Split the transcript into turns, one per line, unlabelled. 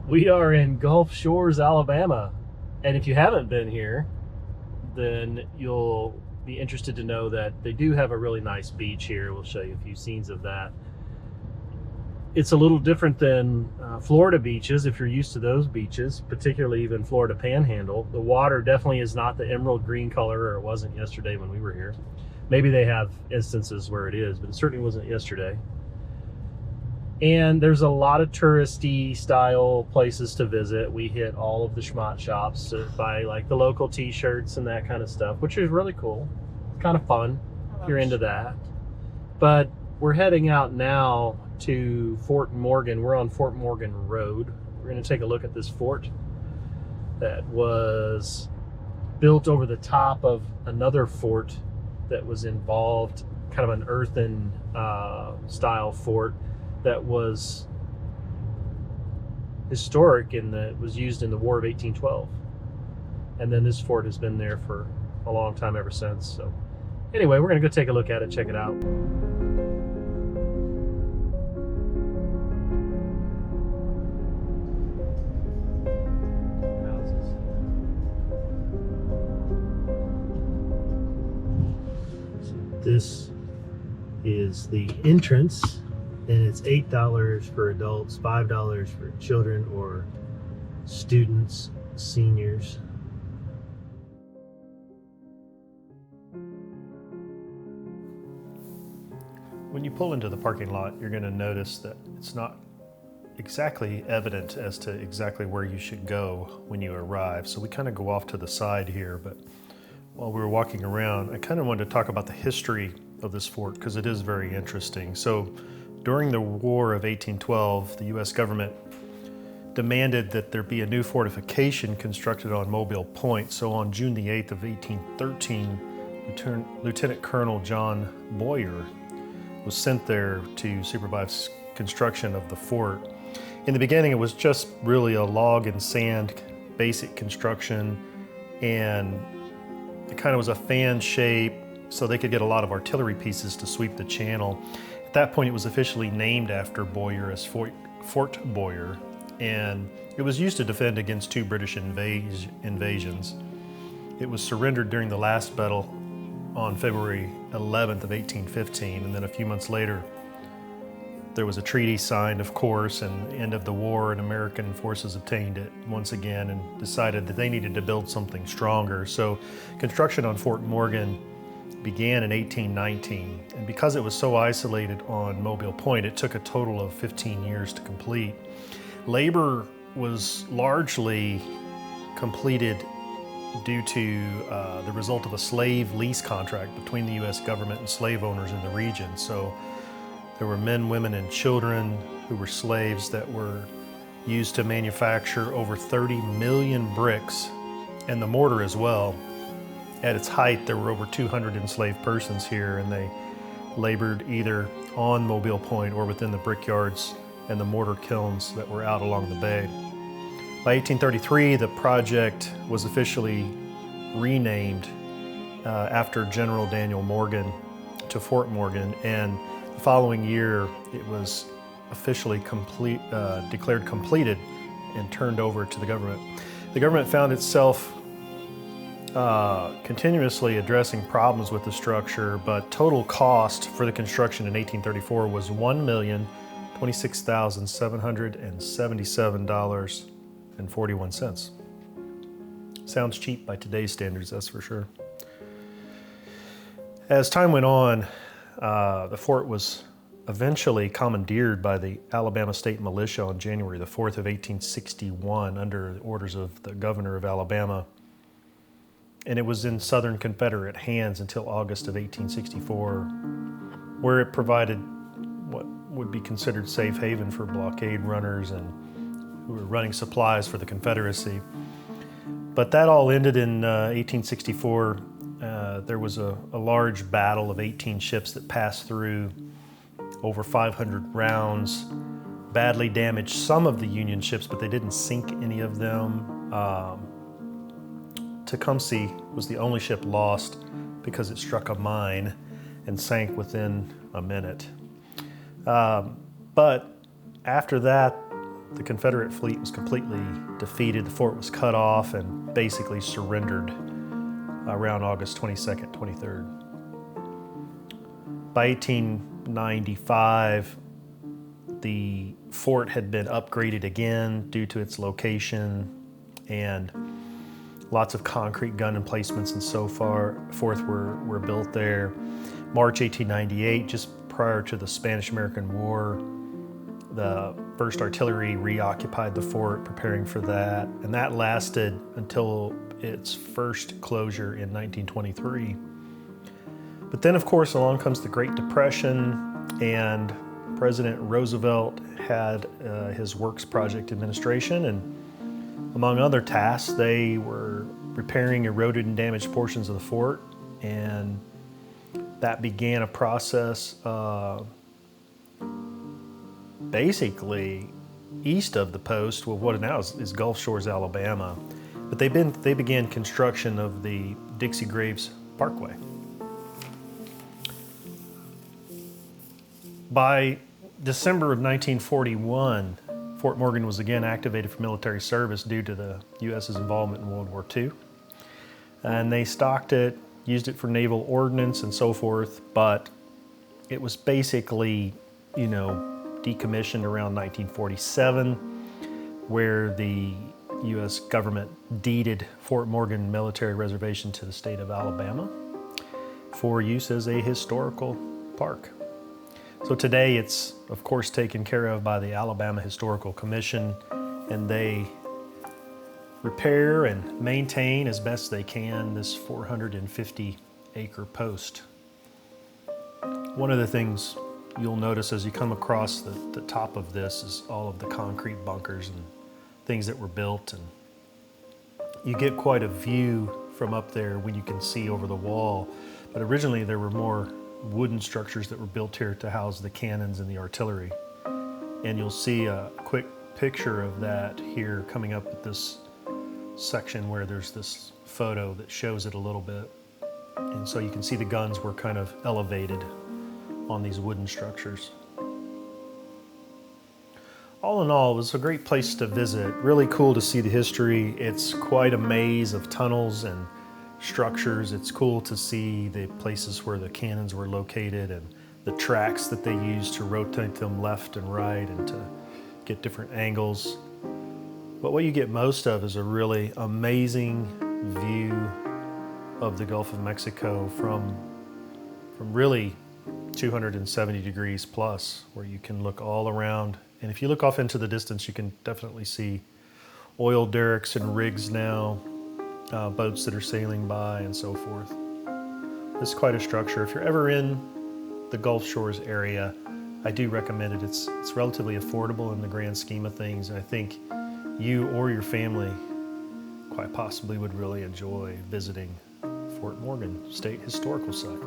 We are in Gulf Shores, Alabama. And if you haven't been here, then you'll be interested to know that they do have a really nice beach here. We'll show you a few scenes of that. It's a little different than Florida beaches, if you're used to those beaches, particularly even Florida Panhandle. The water definitely is not the emerald green color, or it wasn't yesterday when we were here. Maybe they have instances where it is, but it certainly wasn't yesterday. And there's a lot of touristy style places to visit. We hit all of the schmott shops to buy like the local t-shirts and that kind of stuff, which is really cool. It's kind of fun if you're into that. But we're heading out now to Fort Morgan. We're on Fort Morgan Road. We're going to take a look at this fort that was built over the top of another fort that was involved, kind of an earthen style fort that was historic in that it was used in the War of 1812. And then this fort has been there for a long time ever since. So anyway, we're gonna go take a look at it, check it out. This is the entrance, and it's $8 for adults, $5 for children or students, seniors. When you pull into the parking lot, you're going to notice that it's not exactly evident as to exactly where you should go when you arrive. So we kind of go off to the side here, but while we were walking around, I kind of wanted to talk about the history of this fort because it is very interesting. So during the War of 1812, the U.S. government demanded that there be a new fortification constructed on Mobile Point. So on June the 8th of 1813, Lieutenant Colonel John Boyer was sent there to supervise construction of the fort. In the beginning, it was just really a log and sand basic construction, and it kind of was a fan shape so they could get a lot of artillery pieces to sweep the channel. At that point, it was officially named after Boyer as Fort Boyer, and it was used to defend against two British invasions. It was surrendered during the last battle on February 11th of 1815, and then a few months later, there was a treaty signed, of course, and the end of the war, and American forces obtained it once again and decided that they needed to build something stronger. So construction on Fort Morgan began in 1819, and because it was so isolated on Mobile Point, it took a total of 15 years to complete. Labor was largely completed due to the result of a slave lease contract between the U.S. government and slave owners in the region. So there were men, women, and children who were slaves that were used to manufacture over 30 million bricks, and the mortar as well. At its height, there were over 200 enslaved persons here, and they labored either on Mobile Point or within the brickyards and the mortar kilns that were out along the bay. By 1833, the project was officially renamed after General Daniel Morgan to Fort Morgan, and the following year it was officially declared completed and turned over to the government. The government found itself continuously addressing problems with the structure, but total cost for the construction in 1834 was $1,026,777.41. Sounds cheap by today's standards, that's for sure. As time went on, the fort was eventually commandeered by the Alabama State Militia on January the 4th of 1861 under the orders of the governor of Alabama. And it was in Southern Confederate hands until August of 1864, where it provided what would be considered safe haven for blockade runners and who were running supplies for the Confederacy. But that all ended in 1864. There was a large battle of 18 ships that passed through. Over 500 rounds badly damaged some of the Union ships, but they didn't sink any of them. Tecumseh was the only ship lost because it struck a mine and sank within a minute. But after that, the Confederate fleet was completely defeated. The fort was cut off and basically surrendered around August 22nd, 23rd. By 1895, the fort had been upgraded again due to its location, and lots of concrete gun emplacements and so forth were built there. March 1898, just prior to the Spanish-American War, the 1st Artillery reoccupied the fort, preparing for that, and that lasted until its first closure in 1923. But then, of course, along comes the Great Depression, and President Roosevelt had his Works Project Administration, and among other tasks, they were repairing eroded and damaged portions of the fort, and that began a process basically east of the post, well, what now is Gulf Shores, Alabama. But they began construction of the Dixie Graves Parkway. By December of 1941, Fort Morgan was again activated for military service due to the U.S.'s involvement in World War II. And they stocked it, used it for naval ordnance and so forth, but it was basically, decommissioned around 1947, where the U.S. government deeded Fort Morgan Military Reservation to the state of Alabama for use as a historical park. So today it's, of course, taken care of by the Alabama Historical Commission, and they repair and maintain as best they can this 450-acre post. One of the things you'll notice as you come across the top of this is all of the concrete bunkers and things that were built, and you get quite a view from up there when you can see over the wall. But originally there were more wooden structures that were built here to house the cannons and the artillery. And you'll see a quick picture of that here coming up at this section where there's this photo that shows it a little bit. And so you can see the guns were kind of elevated on these wooden structures. All in all, it was a great place to visit. Really cool to see the history. It's quite a maze of tunnels and structures. It's cool to see the places where the cannons were located and the tracks that they used to rotate them left and right and to get different angles. But what you get most of is a really amazing view of the Gulf of Mexico from really 270 degrees plus, where you can look all around. And if you look off into the distance, you can definitely see oil derricks and rigs now, boats that are sailing by and so forth. It's quite a structure. If you're ever in the Gulf Shores area, I do recommend it. It's relatively affordable in the grand scheme of things, and I think you or your family quite possibly would really enjoy visiting Fort Morgan State Historical Site.